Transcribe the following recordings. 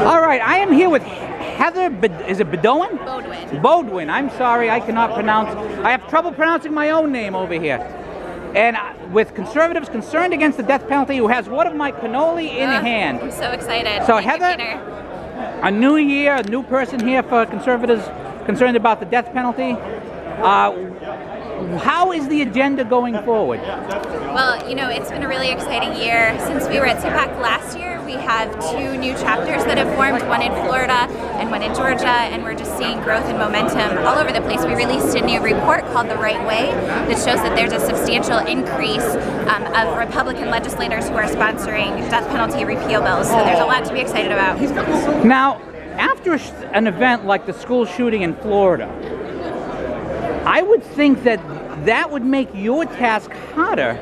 All right, I am here with Heather, is it Bedouin? Bodwin. Bodwin, I'm sorry, I cannot pronounce, I have trouble pronouncing my own name over here. And with conservatives concerned against the death penalty, who has one of my cannoli in hand. I'm so excited. So Thank Heather, you, Peter. a new year, a new person here for conservatives concerned about the death penalty. How is the agenda going forward? Well, you know, it's been a really exciting year. Since we were at CPAC last year, we have 2 new chapters that have formed, one in Florida and one in Georgia, and we're just seeing growth and momentum all over the place. We released a new report called The Right Way that shows that there's a substantial increase of Republican legislators who are sponsoring death penalty repeal bills, so there's a lot to be excited about. Now, after an event like the school shooting in Florida, I would think that that would make your task harder,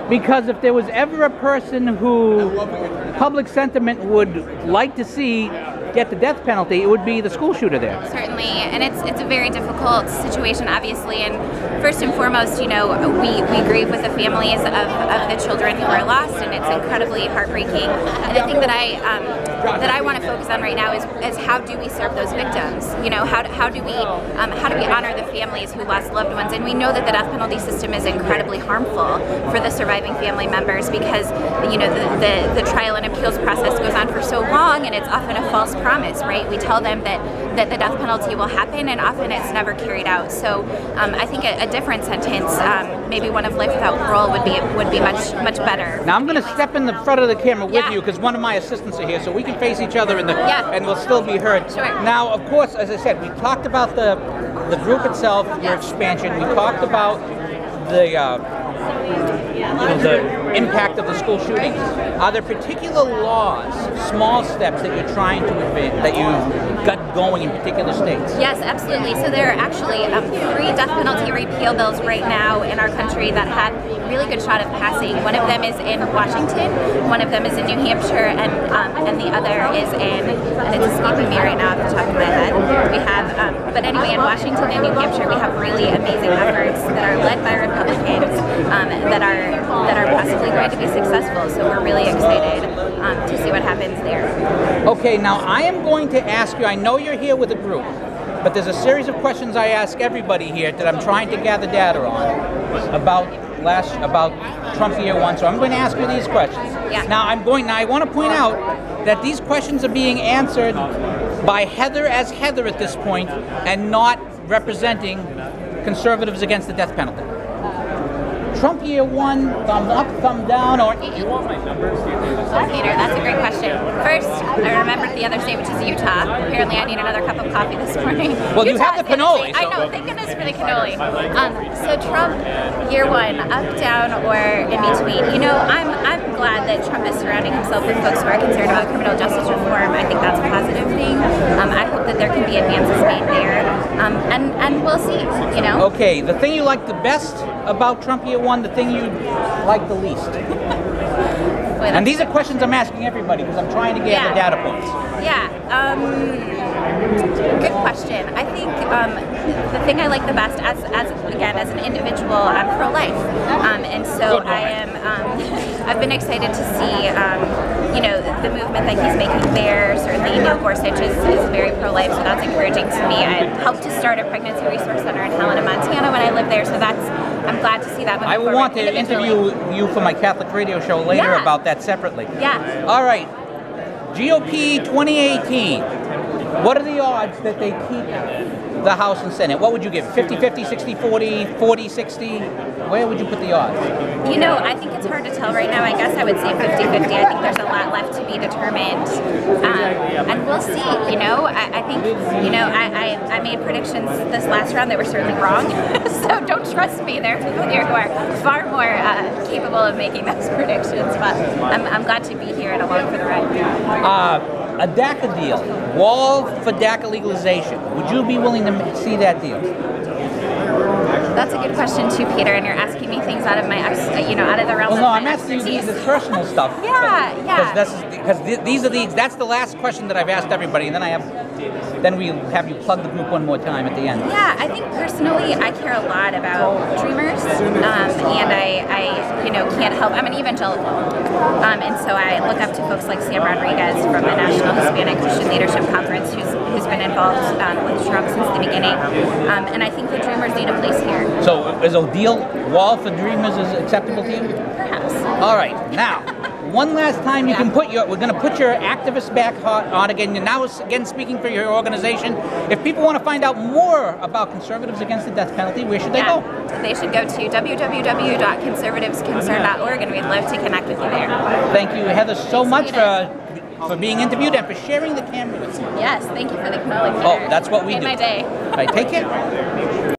because if there was ever a person who public sentiment would like to see get the death penalty, it would be the school shooter there. Certainly, and it's a very difficult situation, obviously, and first and foremost, you know, we grieve with the families of the children who are lost, and it's incredibly heartbreaking. And the thing that I want to focus on right now is how do we serve those victims? You know, how do we honor the families who lost loved ones? And we know that the death penalty system is incredibly harmful for the surviving family members, because you know the trial and appeals process goes on for so long, and it's often a false promise, right? We tell them that the death penalty will happen, and often it's never carried out. So I think a different sentence, maybe one of life without parole, would be much better. Now I'm going to step in the front of the camera with you, because one of my assistants are here, so we can face each other and we'll still be heard. Sure. Now, of course, as I said, we talked about the group itself, your expansion. We talked about the impact of the school shootings. Are there particular laws, small steps that you're trying to advance, that you've got going in particular states? Yes, absolutely. So there are actually 3 death penalty repeal bills right now in our country that have a really good shot of passing. One of them is in Washington, one of them is in New Hampshire, and the other is and it's escaping me right now off the top of my head. We have, but anyway, in Washington and New Hampshire, we have really amazing efforts that are led by Republicans that are possibly going to be successful. So we're really excited to see what happens there. Okay, now I am going to ask you, I know you're here with a group, but there's a series of questions I ask everybody here that I'm trying to gather data on about Trump year 1. So I'm going to ask you these questions. Yeah. Now I want to point out that these questions are being answered by Heather as Heather at this point, and not representing conservatives against the death penalty. Trump year 1, thumb up, thumb down, or... Do you want my numbers? Peter, that's a great question. First, I remembered the other state, which is Utah. Apparently I need another cup of coffee this morning. Well, you have the cannoli. I know, thank goodness for the cannoli. So Trump year 1, up, down, or in between. You know, I'm glad that Trump is surrounding himself with folks who are concerned about criminal justice reform. I think that's a positive thing. I hope that there can be advances made there. And we'll see, you know. Okay, the thing you like the best about Trump year 1, the thing you like the least? And these are questions I'm asking everybody, because I'm trying to gather data points. Yeah, good question. I think the thing I like the best, as an individual, I'm pro-life, and so I've been excited to see, you know, the movement that he's making there. Certainly, Neil Gorsuch is very pro-life, so that's encouraging to me. I helped to start a pregnancy resource center in Helena, Montana when I lived there, so I'm glad to see that. I will want to interview you for my Catholic radio show later about that separately. Yeah. All right. GOP 2018. What are the odds that they keep the House and Senate? What would you give? 50-50, 60-40, 40-60? Where would you put the odds? You know, I think it's hard to tell right now. I guess I would say 50-50. I think there's a lot left to be determined. And we'll see, you know. I think, you know, I made predictions this last round that were certainly wrong. So don't trust me. There are people here who are far more capable of making those predictions. But I'm glad to be here and along for the ride. A DACA deal, wall for DACA legalization. Would you be willing to see that deal? That's a good question too, Peter, and you're asking asking me things out of my out of the realm Well, of no, my I'm asking you expertise. the personal stuff. Yeah. Because that's the last question that I've asked everybody, and then we have you plug the group one more time at the end. Yeah, I think personally I care a lot about dreamers, and I can't help. I'm an evangelical, and so I look up to folks like Sam Rodriguez from the National Hispanic Christian Leadership Conference, who's been involved with Trump since the beginning, and I think the dreamers need a place here. So is a deal wall for dreamers is acceptable to you? Perhaps. All right, now. One last time we're going to put your activist back on again. You're now again speaking for your organization. If people want to find out more about Conservatives Against the Death Penalty, where should they go? They should go to www.conservativesconcern.org, and we'd love to connect with you there. Thank you, Heather, so much for being interviewed and for sharing the camera with me. Yes, thank you for the acknowledgement. Oh, that's what we do. Made my day. All right, take care.